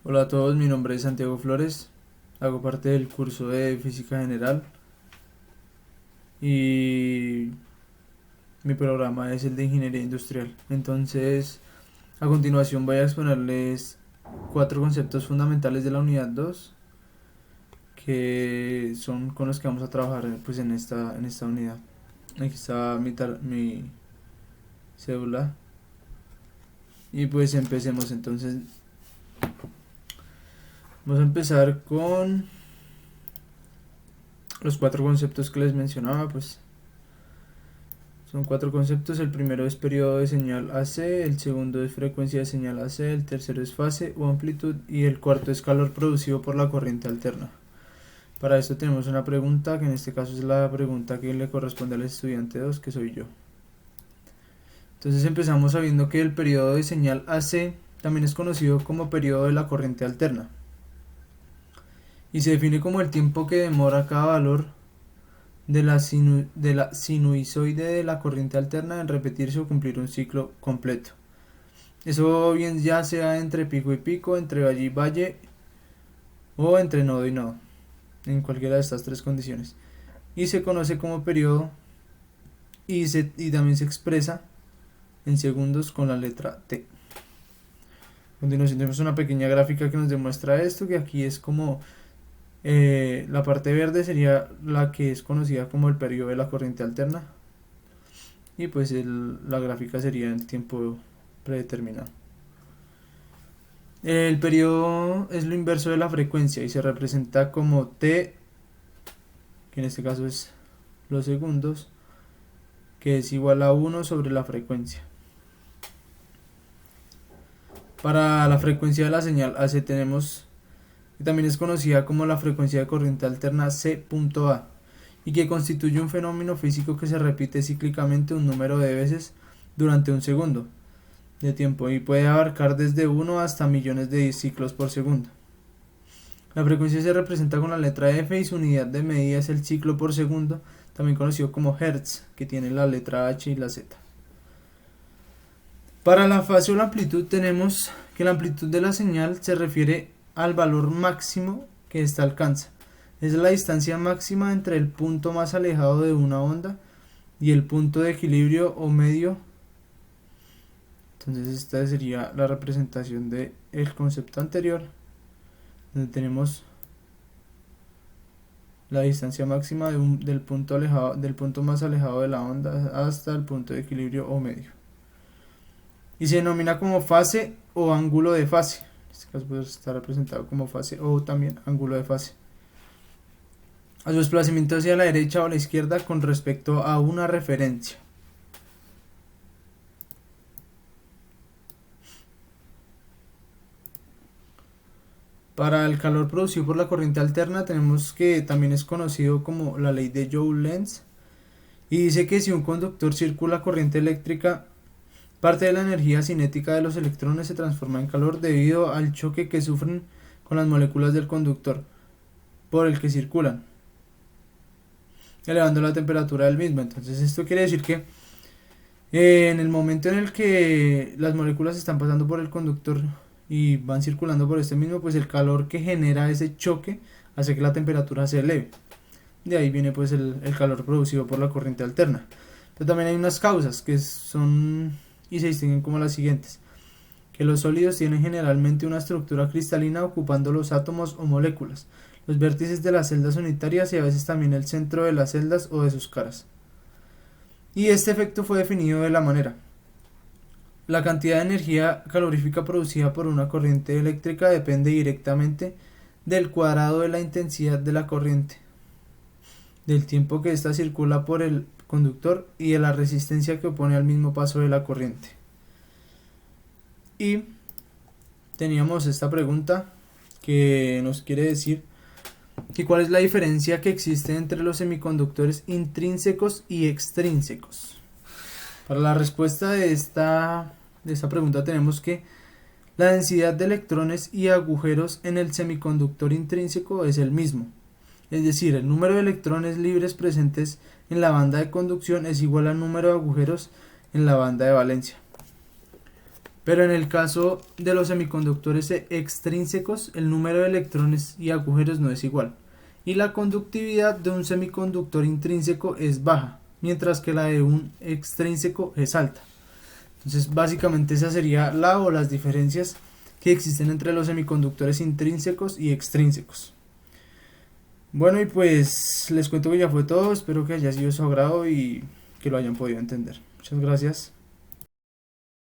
Hola a todos, mi nombre es Santiago Flores, hago parte del curso de Física General y mi programa es el de Ingeniería Industrial. Entonces, a continuación voy a exponerles cuatro conceptos fundamentales de la unidad 2 que son con los que vamos a trabajar pues en esta unidad. Aquí está mi cédula y pues empecemos. Entonces, vamos a empezar con los cuatro conceptos que les mencionaba. Pues son cuatro conceptos. El primero es periodo de señal AC, el segundo es frecuencia de señal AC, el tercero es fase o amplitud y el cuarto es calor producido por la corriente alterna. Para esto tenemos una pregunta, que en este caso es la pregunta que le corresponde al estudiante 2, que soy yo. Entonces empezamos sabiendo que el periodo de señal AC también es conocido como periodo de la corriente alterna y se define como el tiempo que demora cada valor de la sinusoide de la corriente alterna en repetirse o cumplir un ciclo completo. Eso bien ya sea entre pico y pico, entre valle y valle o entre nodo y nodo, en cualquiera de estas tres condiciones. Y se conoce como periodo y también se expresa en segundos con la letra T. A continuación tenemos una pequeña gráfica que nos demuestra esto, que aquí es como la parte verde sería la que es conocida como el periodo de la corriente alterna y pues la gráfica sería el tiempo predeterminado. El periodo es lo inverso de la frecuencia y se representa como T, que en este caso es los segundos, que es igual a 1 sobre la frecuencia. Para la frecuencia de la señal AC tenemos, que también es conocida como la frecuencia de corriente alterna C.A, y que constituye un fenómeno físico que se repite cíclicamente un número de veces durante un segundo de tiempo y puede abarcar desde 1 hasta millones de ciclos por segundo. La frecuencia se representa con la letra F y su unidad de medida es el ciclo por segundo, también conocido como Hertz, que tiene la letra H y la Z. Para la fase o la amplitud tenemos que la amplitud de la señal se refiere al valor máximo que ésta alcanza. Es la distancia máxima entre el punto más alejado de una onda y el punto de equilibrio o medio. Entonces esta sería la representación del concepto anterior, donde tenemos la distancia máxima del punto más alejado de la onda hasta el punto de equilibrio o medio. Y se denomina como fase o ángulo de fase. En este caso puede estar representado como fase o también ángulo de fase. A su desplazamiento hacia la derecha o la izquierda con respecto a una referencia. Para el calor producido por la corriente alterna tenemos que también es conocido como la ley de Joule-Lenz y dice que si un conductor circula corriente eléctrica, parte de la energía cinética de los electrones se transforma en calor debido al choque que sufren con las moléculas del conductor por el que circulan, elevando la temperatura del mismo. Entonces esto quiere decir que en el momento en el que las moléculas están pasando por el conductor y van circulando por este mismo, pues el calor que genera ese choque hace que la temperatura se eleve. De ahí viene pues el calor producido por la corriente alterna. Pero también hay unas causas que son y se distinguen como las siguientes: que los sólidos tienen generalmente una estructura cristalina ocupando los átomos o moléculas, los vértices de las celdas unitarias y a veces también el centro de las celdas o de sus caras. Y este efecto fue definido de la manera: la cantidad de energía calorífica producida por una corriente eléctrica depende directamente del cuadrado de la intensidad de la corriente, del tiempo que ésta circula por el conductor y de la resistencia que opone al mismo paso de la corriente. Y teníamos esta pregunta que nos quiere decir que cuál es la diferencia que existe entre los semiconductores intrínsecos y extrínsecos. Para la respuesta de esta pregunta tenemos que la densidad de electrones y agujeros en el semiconductor intrínseco es el mismo. Es decir, el número de electrones libres presentes en la banda de conducción es igual al número de agujeros en la banda de valencia. Pero en el caso de los semiconductores extrínsecos, el número de electrones y agujeros no es igual, y la conductividad de un semiconductor intrínseco es baja, mientras que la de un extrínseco es alta. Entonces, básicamente esa sería la o las diferencias que existen entre los semiconductores intrínsecos y extrínsecos. Bueno, y pues les cuento que ya fue todo, espero que haya sido de su agrado y que lo hayan podido entender. Muchas gracias.